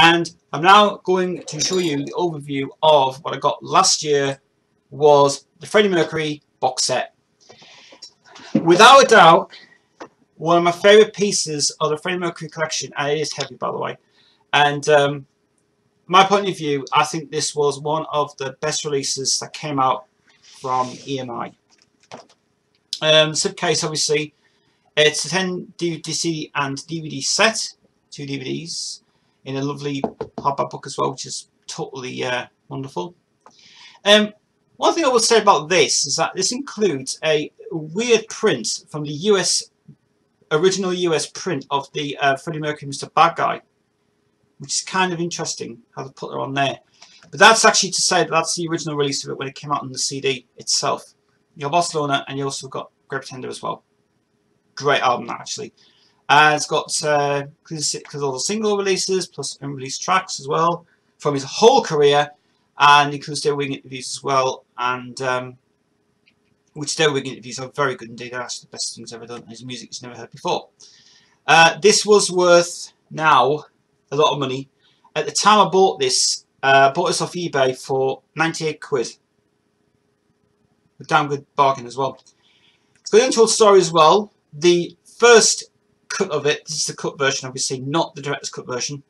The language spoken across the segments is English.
And I'm now going to show you the overview of what I got last year was the Freddie Mercury box set. Without a doubt, one of my favourite pieces of the Freddie Mercury collection, and it is heavy by the way, and my point of view, I think this was one of the best releases that came out from EMI. Slipcase, obviously, it's a 10 DVD CD and DVD set, 2 DVDs, in a lovely hardback book as well, which is totally wonderful. One thing I would say about this is that this includes a weird print from the original US print of the Freddie Mercury Mr. Bad Guy, which is kind of interesting how they put it on there. But that's actually to say that that's the original release of it when it came out on the CD itself. You have Barcelona, and you also got Great Pretender as well. Great album, actually. It's got because all the single releases plus unreleased tracks as well from his whole career, and includes their wing interviews as well. And which their wing interviews are very good indeed. They're actually the best things ever done. His music he's never heard before. This was worth now a lot of money. At the time I bought this off eBay for 98 quid. A damn good bargain as well. It's got an untold story as well. The first cut of it, this is the cut version obviously, not the director's cut version.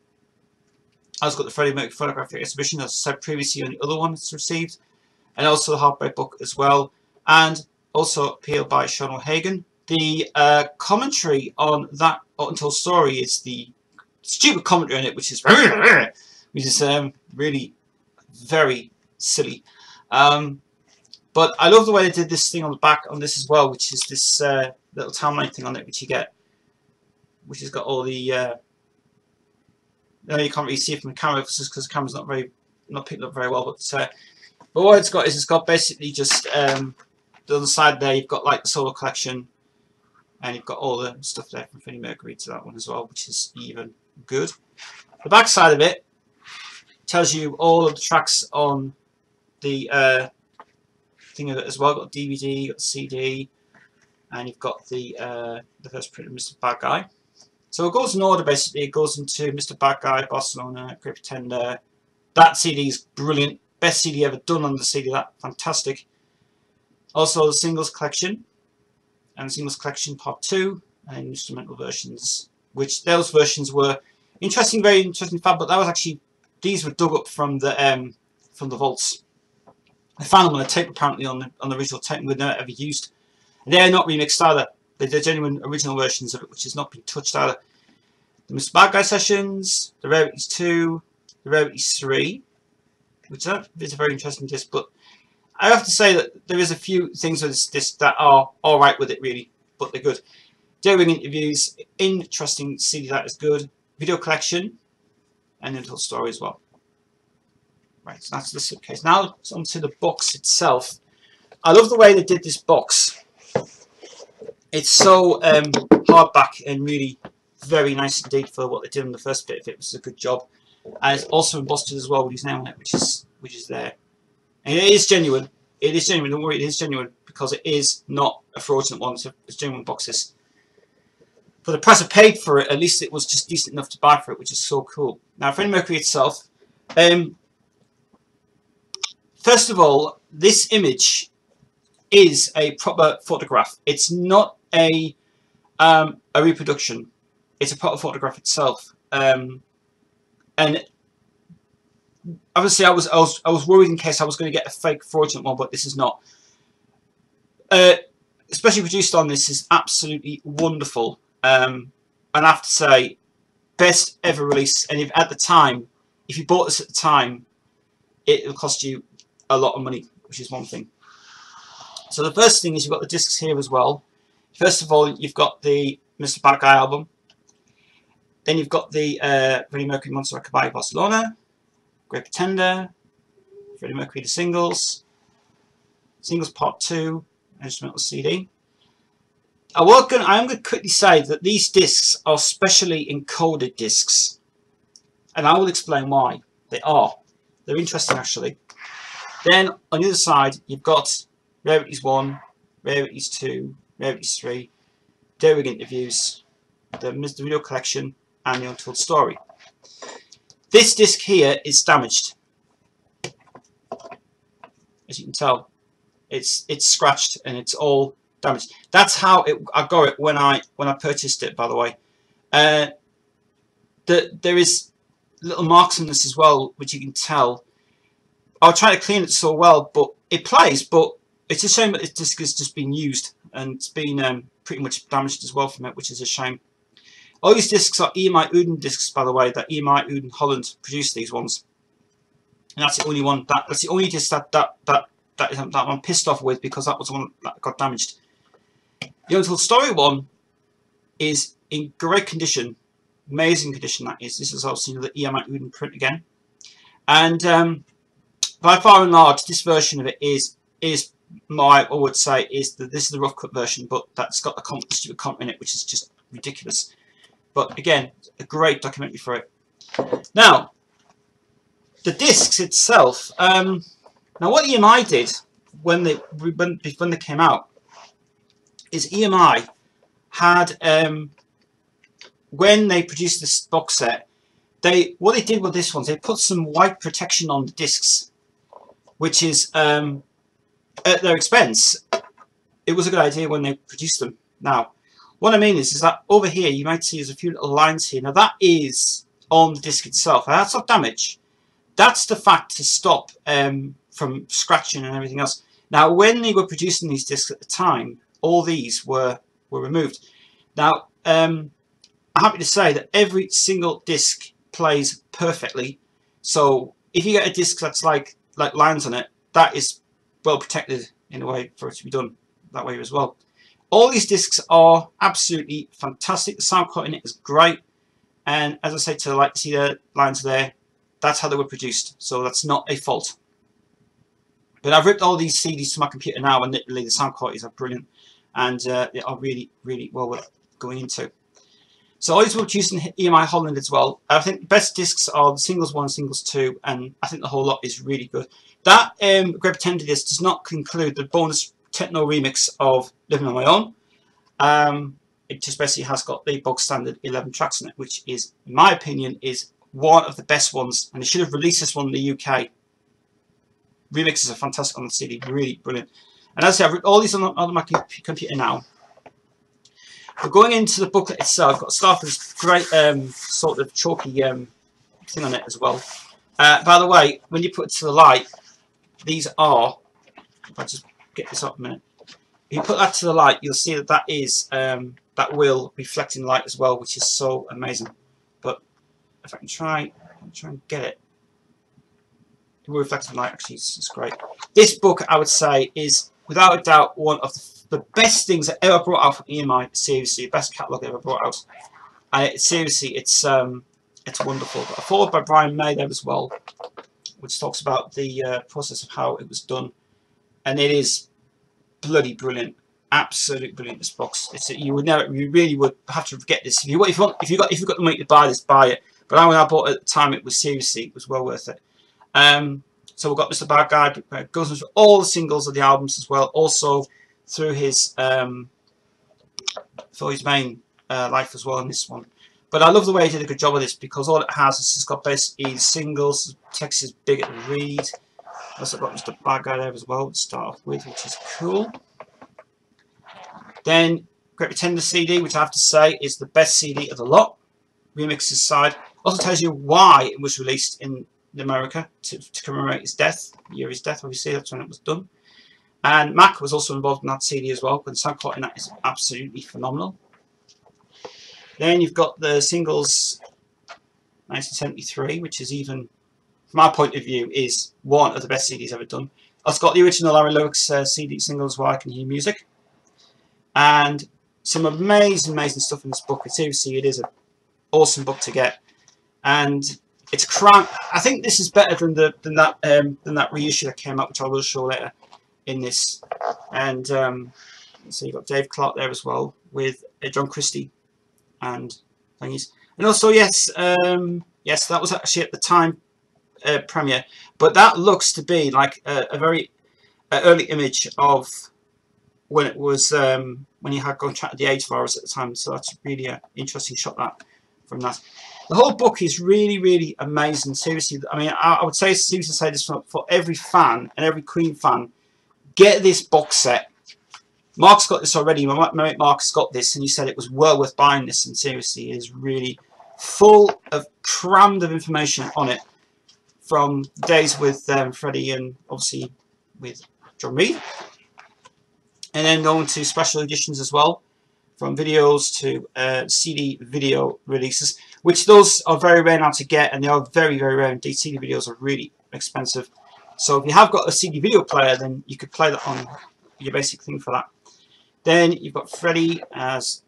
I've got the Freddie Mercury photographic exhibition, as I said previously on the other one it's received. And also the hardback book as well. And also appealed by Sean O'Hagan. The commentary on that untold story is the stupid commentary on it, which is really very silly. But I love the way they did this thing on the back on this as well, which is this little timeline thing on it, which you get, which has got all the. No, you can't really see it from the camera because the camera's not picking up very well. But what it's got is it's got basically just the other side there. You've got like the solo collection, and you've got all the stuff there from Freddie Mercury to that one as well, which is even good. The back side of it tells you all of the tracks on the thing of it as well. Got DVD, got CD, and you've got the first print of Mr. Bad Guy. So it goes in order basically. It goes into Mr. Bad Guy, Barcelona, Great Pretender. That CD is brilliant, best CD ever done on the CD. That fantastic. Also the singles collection and Singles Collection Part 2 and instrumental versions, which those versions were interesting, very interesting fact. But that was actually, these were dug up from the vaults. I found them on a tape apparently on the original tape, and were never ever used. They're not remixed either. They're genuine original versions of it, which has not been touched either. The Mr. Bad Guy sessions, the Rarities 2, the Rarities 3, which is a very interesting disc. But I have to say that there is a few things with this disc that are alright with it really, but they're good. Daring interviews, interesting CD that is good. Video collection, and a little story as well. Right, so that's the slipcase. Now onto the box itself. I love the way they did this box. It's so hardback and really very nice indeed for what they did on the first bit of it. It was a good job, and it's also embossed as well with his name on it, which is there. And it is genuine. It is genuine. Don't worry, it is genuine because it is not a fraudulent one. It's genuine boxes. For the price I paid for it, at least it was just decent enough to buy for it, which is so cool. Now, Freddie Mercury itself. First of all, this image is a proper photograph. It's not a reproduction. It's a proper photograph itself. And obviously, I was worried in case I was going to get a fake fraudulent one, but this is not. Especially produced on this is absolutely wonderful. And I have to say, best ever release. And if at the time, if you bought this at the time, it will cost you a lot of money, which is one thing. So the first thing is you've got the discs here as well. First of all, you've got the Mr. Bad Guy album. Then you've got the Freddie Mercury Monster Caballé Barcelona, Great Pretender, Freddie Mercury the Singles, Singles Part 2, instrumental CD. I am going to quickly say that these discs are specially encoded discs, and I will explain why they are. They're interesting actually. Then on the other side, you've got Rarities 1, Rarities 2, Rarities 3, daring interviews, the video collection, and the untold story. This disc here is damaged, as you can tell. It's scratched and it's all damaged. That's how I got it when I purchased it, by the way. There is little marks on this as well, which you can tell. I'll try to clean it so well, but it plays. But it's a shame that this disc has just been used and it's been pretty much damaged as well from it, which is a shame. All these discs are EMI Uden discs, by the way. That EMI Uden Holland produced these ones, and that's the only one. That's the only disc that I'm pissed off with, because that was the one that got damaged. The Untold Story one is in great condition, amazing condition that is. This is obviously the EMI Uden print again, and by far and large, this version of it is I would say this is the rough cut version, but that's got the stupid comp in it, which is just ridiculous. But again, a great documentary for it. Now, the discs itself. Now, what EMI did when they came out is EMI had when they produced this box set, what they did with this one, they put some white protection on the discs, which is at their expense. It was a good idea when they produced them. Now, what I mean is that over here you might see there's a few little lines here. Now that is on the disc itself. Now, that's not damage. That's the fact to stop from scratching and everything else. Now, when they were producing these discs at the time, all these were removed. Now, I'm happy to say that every single disc plays perfectly. So if you get a disc that's like lines on it, that is well protected in a way for it to be done that way as well. All these discs are absolutely fantastic. The sound quality in it is great, and as I say, to see the lines there, that's how they were produced. So that's not a fault. But I've ripped all these CDs to my computer now, and literally the sound qualities are brilliant, and they are really, really well worth going into. So all these were produced in EMI Holland as well. I think the best discs are the singles 1 and singles 2, and I think the whole lot is really good. That Great Pretender disc does not include the bonus techno remix of Living on My Own. It just basically has got the bog standard 11 tracks on it, which is, in my opinion, is one of the best ones, and they should have released this one in the UK. Remixes are fantastic on the CD, really brilliant. And as I say, I've written all these on my computer now. But going into the booklet itself, I've got to start with this great sort of chalky thing on it as well. By the way, when you put it to the light, these are, if I just get this up a minute, if you put that to the light, you'll see that is that will reflect in light as well, which is so amazing. But if I can try and get it, it will reflect in light. Actually, it's great. This book, I would say, is without a doubt one of the best things that ever brought out from EMI. Seriously, the best catalogue ever brought out. And seriously, it's wonderful. But followed by Brian May there as well, which talks about the process of how it was done, and it is bloody brilliant, absolutely brilliant. This box, you really would have to get this if you've got the money to buy this, buy it. But when I bought it at the time, it was well worth it. So we've got Mr. Bad Guy goes through all the singles of the albums as well, also through his main life as well in this one. But I love the way he did a good job of this, because all it has is just got basically the singles. Text is big at the read. Also got Mr. Bad Guy there as well to start off with, which is cool. Then Great Pretender CD, which I have to say is the best CD of the lot. Remixes side. Also tells you why it was released in America to commemorate his death, the year of his death. Obviously, that's when it was done. And Mac was also involved in that CD as well, but the sound quality in that is absolutely phenomenal. Then you've got the singles 1973, which is even, from my point of view, is one of the best CDs ever done. It's got the original Larry Lewis CD singles, Why I Can Hear Music, and some amazing stuff in this book. Seriously, it is an awesome book to get, and it's cramped. I think this is better than that reissue that came out, which I will show later in this. And so you've got Dave Clark there as well with John Christie and thingies. And also, yes, that was actually at the time premiere, but that looks to be like a very early image of when it was when he had contracted the AIDS virus at the time. So that's really an interesting shot from that. The whole book is really, really amazing. Seriously, I mean, I would say, seriously say this for every fan and every Queen fan. Get this box set. Mark's got this already. My mate Mark's got this, and he said it was well worth buying this. And seriously, it is really full of crammed of information on it, from days with Freddie and obviously with John Reid, and then on to special editions as well, from videos to CD video releases, which those are very rare now to get, and they are very, very rare indeed. CD videos are really expensive. So if you have got a CD video player, then you could play that on your basic thing for that. Then you've got Freddie as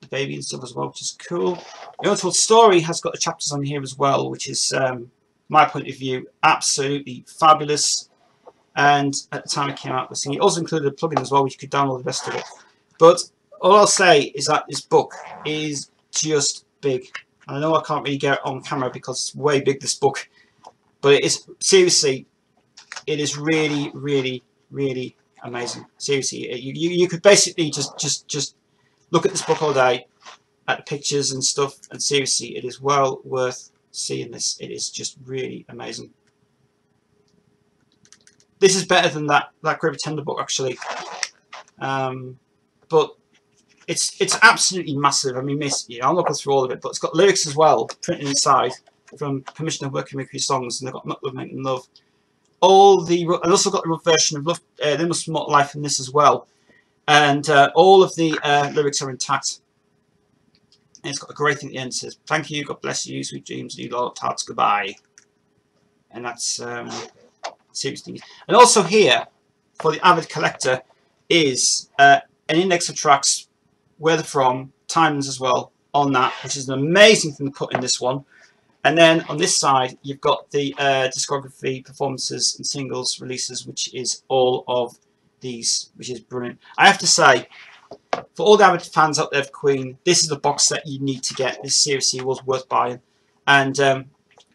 the baby and stuff as well, which is cool. The Untold Story has got the chapters on here as well, which is, my point of view, absolutely fabulous. And at the time it came out, it also included a plugin as well, which you could download the rest of it. But all I'll say is that this book is just big. I know I can't really get it on camera because it's way big, this book, but it is, seriously, it is really, really, really amazing. Seriously, you could basically just look at this book all day, at the pictures and stuff, and seriously, it is well worth seeing this. It is just really amazing. This is better than that Great Pretender book, actually, but it's absolutely massive. I mean, I'm not going through all of it, but it's got lyrics as well printed inside from Permission of Freddie Mercury songs, and they've got Not Love Making Love. And also got the rough version of Love. There Must Be More Life in this as well, and all of the lyrics are intact. And it's got a great thing at the end. It says, "Thank you, God bless you, sweet dreams, new Lord, hearts goodbye," and that's serious things. And also here, for the avid collector, is an index of tracks, where they're from, times as well on that, which is an amazing thing to put in this one. And then on this side, you've got the discography, performances, and singles releases, which is all of these, which is brilliant. I have to say, for all the avid fans out there of Queen, this is the box set you need to get. This seriously was worth buying, and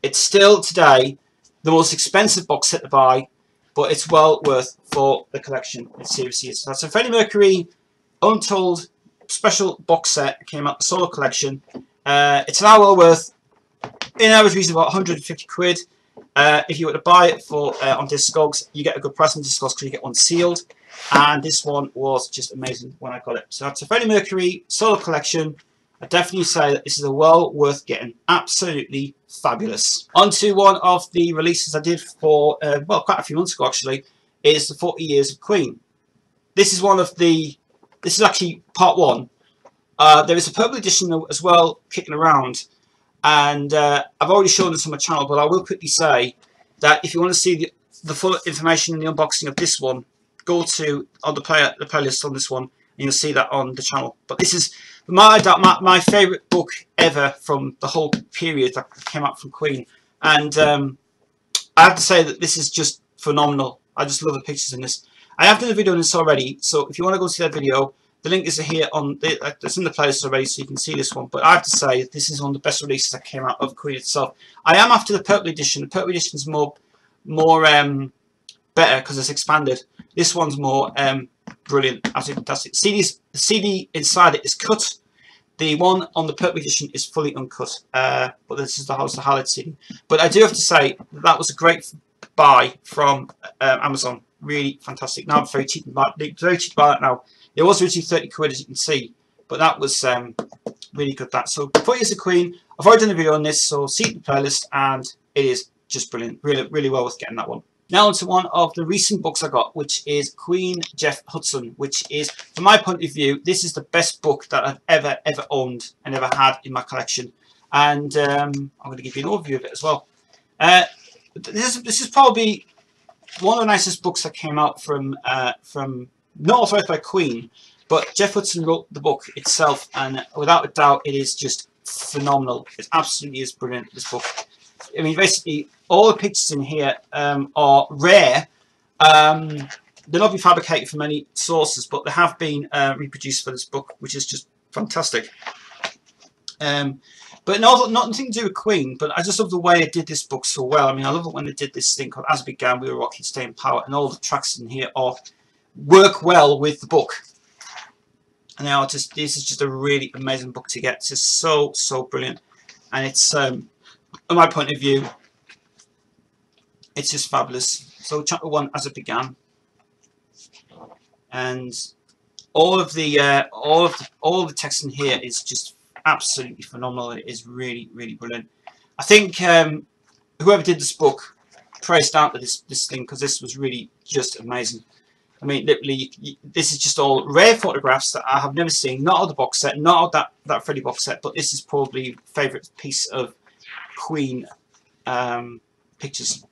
it's still today the most expensive box set to buy, but it's well worth for the collection. It seriously is. That's a Freddie Mercury Untold special box set. It came out the solo collection. It's now well worth, in average, reason about 150 quid. If you were to buy it for on Discogs, you get a good price on Discogs because you get one sealed. And this one was just amazing when I got it. So that's a Freddie Mercury solo collection. I definitely say that this is a well worth getting. Absolutely fabulous. On to one of the releases I did for, well, quite a few months ago actually, is the 40 Years of Queen. This is one of the, this is actually part one. There is a purple edition as well kicking around. And I've already shown this on my channel, but I will quickly say that if you want to see the full information in the unboxing of this one, go to on the playlist on this one, and you'll see that on the channel. But this is my favourite book ever from the whole period that came out from Queen. And I have to say that this is just phenomenal. I just love the pictures in this. I have done a video on this already, so if you want to go see that video, the link is here on it's in the playlist already, so you can see this one. But I have to say this is one of the best releases that came out of Queen itself. I am after the purple edition. The purple edition is more better because it's expanded. This one's more brilliant, absolutely fantastic. The CD inside it is cut. The one on the purple edition is fully uncut. But this is the highlight CD. But I do have to say that was a great buy from Amazon. Really fantastic. Now I'm very cheap to buy it now. It was originally 30 quid, as you can see, but that was really good. So 40 Years of Queen, I've already done a video on this, so see the playlist, and it is just brilliant. Really, really well worth getting that one. Now onto one of the recent books I got, which is Queen Jeff Hudson, which is, from my point of view, this is the best book that I've ever owned and ever had in my collection. And I'm going to give you an overview of it as well. This is probably one of the nicest books that came out from not authorized by Queen, but Jeff Hudson wrote the book itself, and without a doubt, it is just phenomenal. It absolutely is brilliant, this book. I mean, basically, all the pictures in here are rare. They're not been fabricated from any sources, but they have been reproduced for this book, which is just fantastic. But nothing to do with Queen, but I just love the way they did this book so well. I mean, I love it when they did this thing called As It Began, We Were Rocky, Stay in Power, and all the tracks in here work well with the book. And now this is just a really amazing book to get. It's just so brilliant. and it's from my point of view, it's just fabulous. So chapter 1, As It Began, and all the text in here is just absolutely phenomenal. It is really, really brilliant. I think whoever did this book praised down to this thing, because this was really just amazing. I mean, literally, this is just all rare photographs that I have never seen. Not of the box set, not of that Freddie box set, but this is probably my favourite piece of Queen pictures,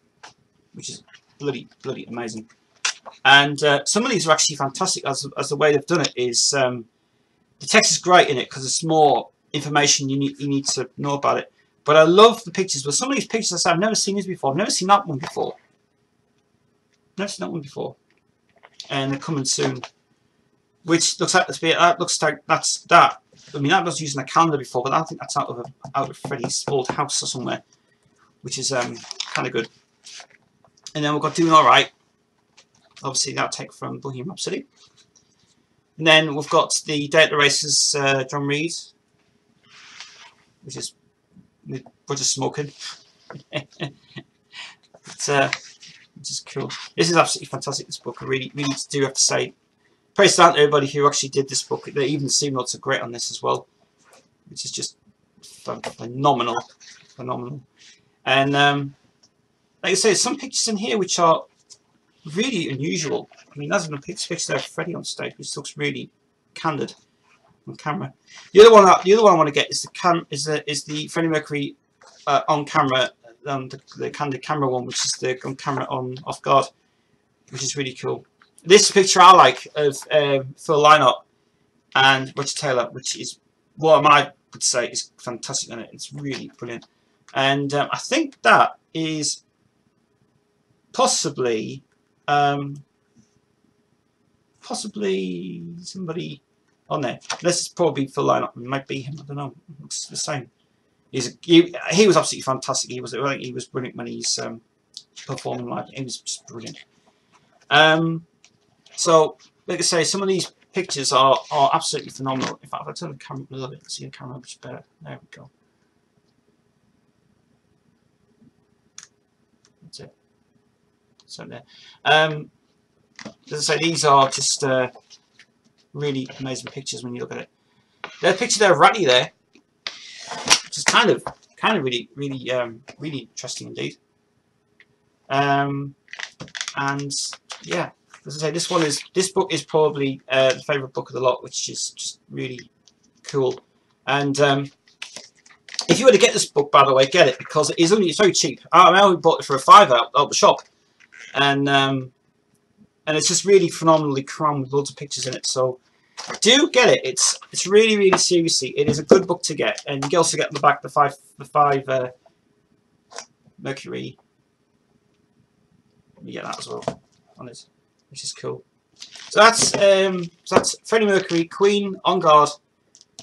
which is bloody amazing. And some of these are actually fantastic, as the way they've done it is the text is great in it because it's more information you need to know about it. But I love the pictures. But some of these pictures, I say, I've never seen these before. I've never seen that one before. Never seen that one before. And they're coming soon. Which looks like that's that. I mean, that was using a calendar before, but I think that's out of Freddie's old house or somewhere, which is kind of good. And then we've got Doing Alright. Obviously, that'll take from Bohemian Rhapsody. And then we've got the Day at the Races, John Reed, which is Roger smoking. Which is cool. This is absolutely fantastic, this book. I really do have to say, praise down to everybody who actually did this book. Even the scene notes are great on this as well, which is just phenomenal. And like I say, some pictures in here which are really unusual. I mean, there's a picture there of Freddie on stage, which looks really candid on camera. The other one I want to get is the Freddie Mercury on camera. The candid camera one, which is the on camera on off guard, which is really cool. This picture I like of Phil Lynott and Roger Taylor, which is what I would say is fantastic in it. It's really brilliant, and I think that is possibly somebody on there. This is probably Phil Lynott. It might be him. I don't know. It looks the same. He was absolutely fantastic. I think he was brilliant when he's performing live. He was just brilliant. So, like I say, some of these pictures are absolutely phenomenal. In fact, if I turn the camera up a little bit, see the camera much better. There we go. That's it. So there. As I say, these are just really amazing pictures when you look at it. There's a picture there of Ratty there, which is kind of really interesting indeed. And yeah, as I say, this book is probably the favourite book of the lot, which is just really cool. And if you were to get this book, by the way, get it, because it's very cheap. I only bought it for a £5 out the shop, and it's just really phenomenally crammed with loads of pictures in it. So do get it. It's really seriously, it is a good book to get, and you can also get on the back the five Mercury. You get that as well on it, which is cool. So that's Freddie Mercury, Queen, On Guard,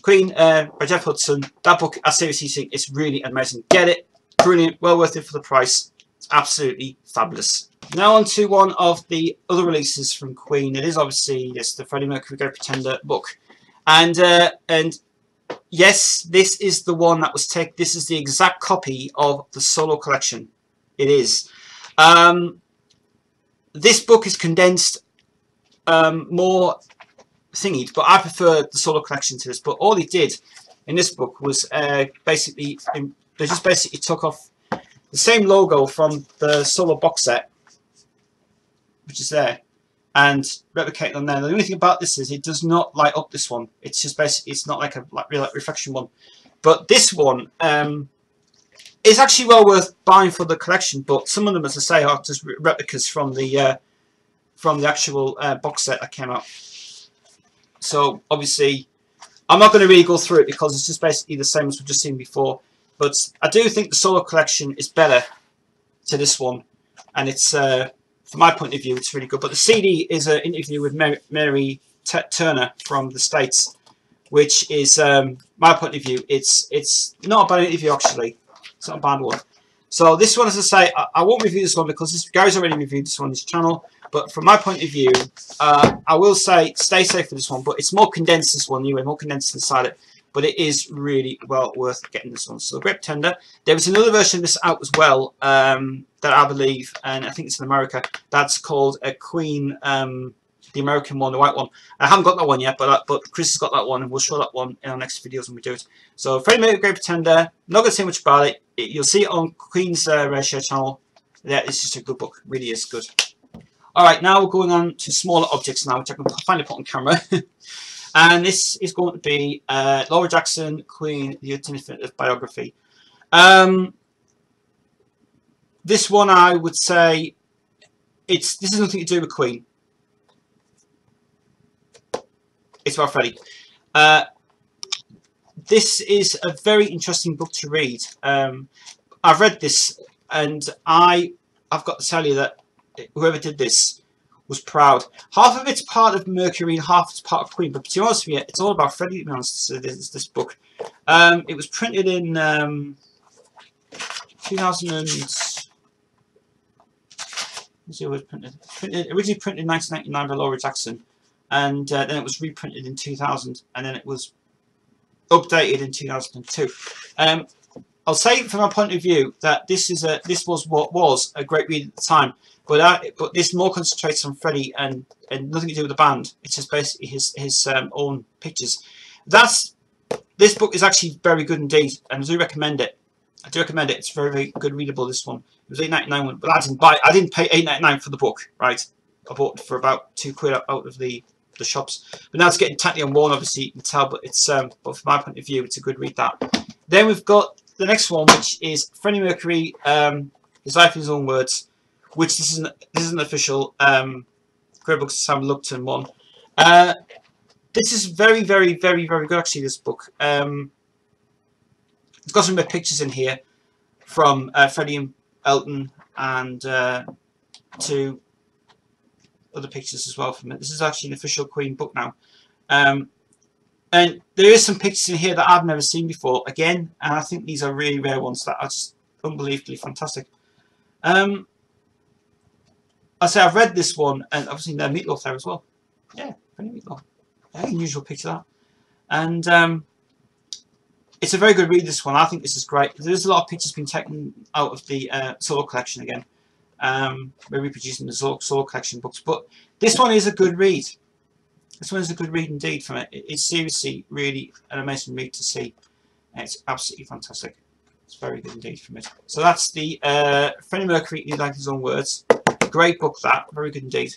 Queen by Jeff Hudson. That book, I seriously think it's really amazing. Get it, brilliant, well worth it for the price. It's absolutely fabulous. Now on to one of the other releases from Queen. It is obviously the Freddie Mercury Go Pretender book, and yes, this is the one that was taken. This is the exact copy of the solo collection. It is. This book is condensed, more thingied, but I prefer the solo collection to this. But all he did in this book was basically they just basically took off the same logo from the solo box set, which is there, and replicate them there. The only thing about this is it does not light up this one. It's just basically, it's not like a real reflection one. But this one is actually well worth buying for the collection. But some of them, as I say, are just replicas from the actual box set that came out. So obviously, I'm not going to really go through it because it's just basically the same as we've just seen before. But I do think the solo collection is better to this one, and it's from my point of view, it's really good. But the CD is an interview with Mary Turner from the States, which is my point of view. It's not a bad interview actually. It's not a bad one. So this one, as I say, I won't review this one because Gary's already reviewed this one on his channel. But from my point of view, I will say stay safe for this one. But it's more condensed, this one anyway, more condensed inside it. but it is really well worth getting this one. So The Great Pretender. There was another version of this out as well, that I believe, and I think it's in America, that's called a Queen, the American one, the white one. I haven't got that one yet, but Chris has got that one, and we'll show that one in our next videos when we do it. So Freddie Mercury, Great Pretender. Not going to say much about it. You'll see it on Queen's Share channel. Yeah, it's just a good book. Really is good. Alright, now we're going on to smaller objects now, which I can finally put on camera. And this is going to be Laura Jackson, Queen, the Definitive Biography. This one, I would say, this has nothing to do with Queen. It's about Freddie. This is a very interesting book to read. I've read this, and I've got to tell you that whoever did this was proud. Half of it's part of Mercury and half it's part of Queen. But to be honest with you, it's all about Freddie, to be honest. So this book. It was printed in 2000 and... Let's see, it was originally printed in 1999 by Laura Jackson. And then it was reprinted in 2000. And then it was updated in 2002. I'll say from my point of view that this was what was a great read at the time. But this more concentrates on Freddie and nothing to do with the band. It's just basically his own pictures. This book is actually very good indeed, and I do recommend it. I do recommend it. It's very, very good readable. This one. It was £8.99, but I didn't pay £8.99 for the book, right? I bought it for about £2 out of the shops. But now it's getting tightly on worn, obviously you can tell. But it's but from my point of view, it's a good read. That. Then we've got the next one, which is Freddie Mercury, His Life in His Own Words. Which this isn't official. Great Books Sam Lupton one. This is very, very, very, very good actually. This book. It's got some pictures in here from Freddie and Elton, and to other pictures as well from it. This is actually an official Queen book now. And there is some pictures in here that I've never seen before. Again, and I think these are really rare ones that are just unbelievably fantastic. I say I've read this one, and I've seen Meatloaf there as well. Yeah, Freddie Meatloaf. Very unusual picture that. And it's a very good read, this one. I think this is great. There's a lot of pictures being taken out of the Solo collection again. We're reproducing the Solo collection books, but this one is a good read. This one is a good read indeed from it. It's seriously really an amazing read to see. It's absolutely fantastic. It's very good indeed from it. So that's the Freddie Mercury, He Liked His Own Words. Great book, that. Very good indeed.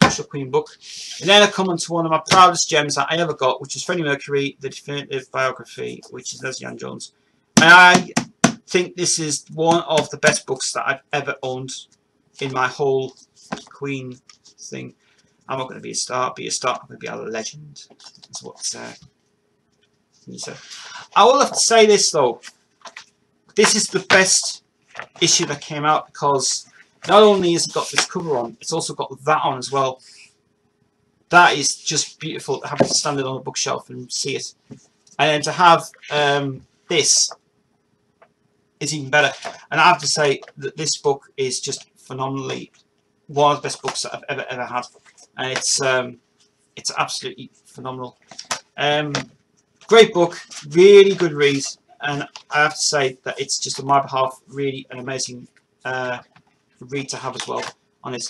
Official Queen book. And then I come on to one of my proudest gems that I ever got, which is Freddie Mercury, The Definitive Biography, which is Leslie Ann Jones. And I think this is one of the best books that I've ever owned in my whole Queen thing. I'm not going to be a star. I'm going to be a legend. That's what you said. I will have to say this, though. This is the best issue that came out, because not only has it got this cover on, it's also got that on as well. That is just beautiful to have it stand it on a bookshelf and see it. And then to have this is even better. And I have to say that this book is just phenomenally one of the best books that I've ever had. And it's absolutely phenomenal. Great book, really good read. And I have to say that it's just on my behalf really an amazing read to have as well on it.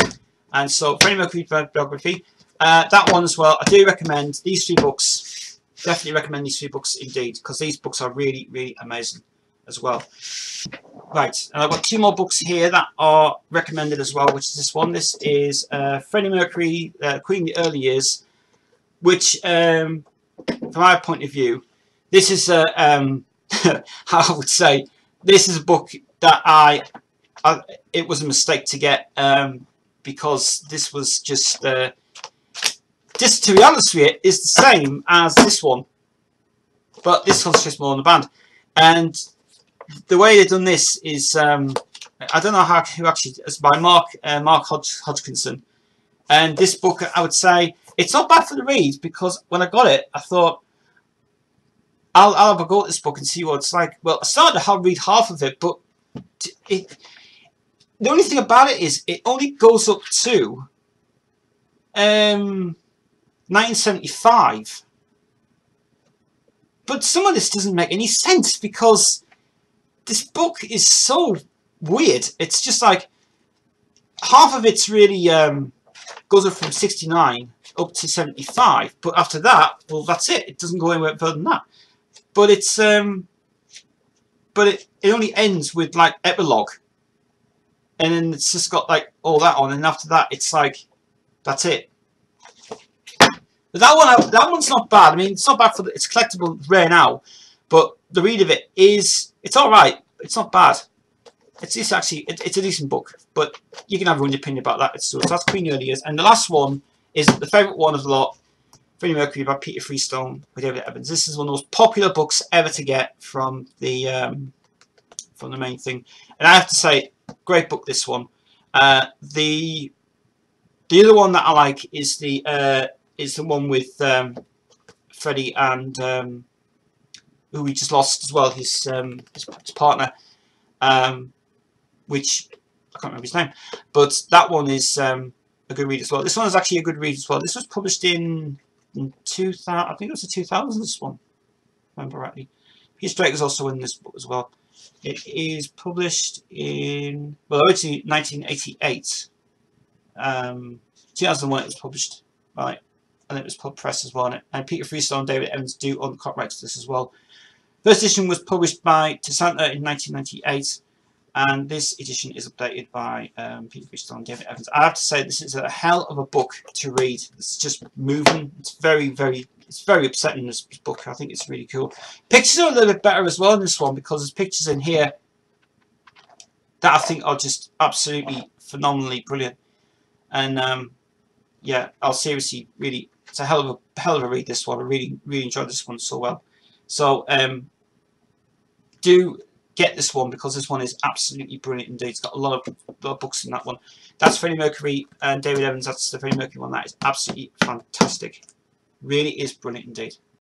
And so Freddie Mercury biography, that one as well. I do recommend these three books. Definitely recommend these three books indeed, because these books are really, really amazing as well. Right, and I've got two more books here that are recommended as well, which is this one. This is Freddie Mercury, Queen in the Early Years, which from my point of view, this is how I would say, this is a book that it was a mistake to get, because this was just to be honest with you, is the same as this one, but this concentrates more on the band. And the way they've done this is, I don't know who actually, it's by Mark Hodgkinson. And this book, I would say, it's not bad for the read, because when I got it, I thought, I'll have a go at this book and see what it's like. Well, I started to read half of it, but the only thing about it is it only goes up to 1975. But some of this doesn't make any sense because this book is so weird. It's just like half of it's really goes up from 69 up to 75, but after that, well, that's it. It doesn't go anywhere further than that. But it's but it only ends with like epilogue, and then it's just got like all that on, and after that, it's like that's it. But that one's not bad. I mean, it's not bad for it's collectible, rare now, but the read of it is it's all right. It's not bad. It's actually it's a decent book, but you can have your own opinion about that. So that's Queen Early Years, and the last one is the favourite one of the lot, Freddie Mercury by Peter Freestone with David Evans. This is one of the most popular books ever to get from the main thing, and I have to say, great book this one. The other one that I like is the one with Freddie and who we just lost as well, his partner, which I can't remember his name, but that one is a good read as well. This one is actually a good read as well. This was published in 2000, I think it was the 2000s, this one, if I remember rightly. Peter Drake is also in this book as well. It is published in, well, originally 1988. 2001 it was published, right? And it was pub press as well. And Peter Freestone and David Evans do own the copyrights to this as well. First edition was published by Tasanta in 1998. And this edition is updated by Peter Freestone and David Evans. I have to say, this is a hell of a book to read. It's just moving. It's very upsetting, this book. I think it's really cool. Pictures are a little bit better as well in this one, because there's pictures in here that I think are just absolutely phenomenally brilliant. And yeah, I'll seriously really, it's a hell of a read, this one. I really enjoyed this one so well. So do get this one, because this one is absolutely brilliant indeed. It's got a lot of books in that one. That's Freddie Mercury and David Evans. That's the Freddie Mercury one. That is absolutely fantastic. Really is brilliant indeed.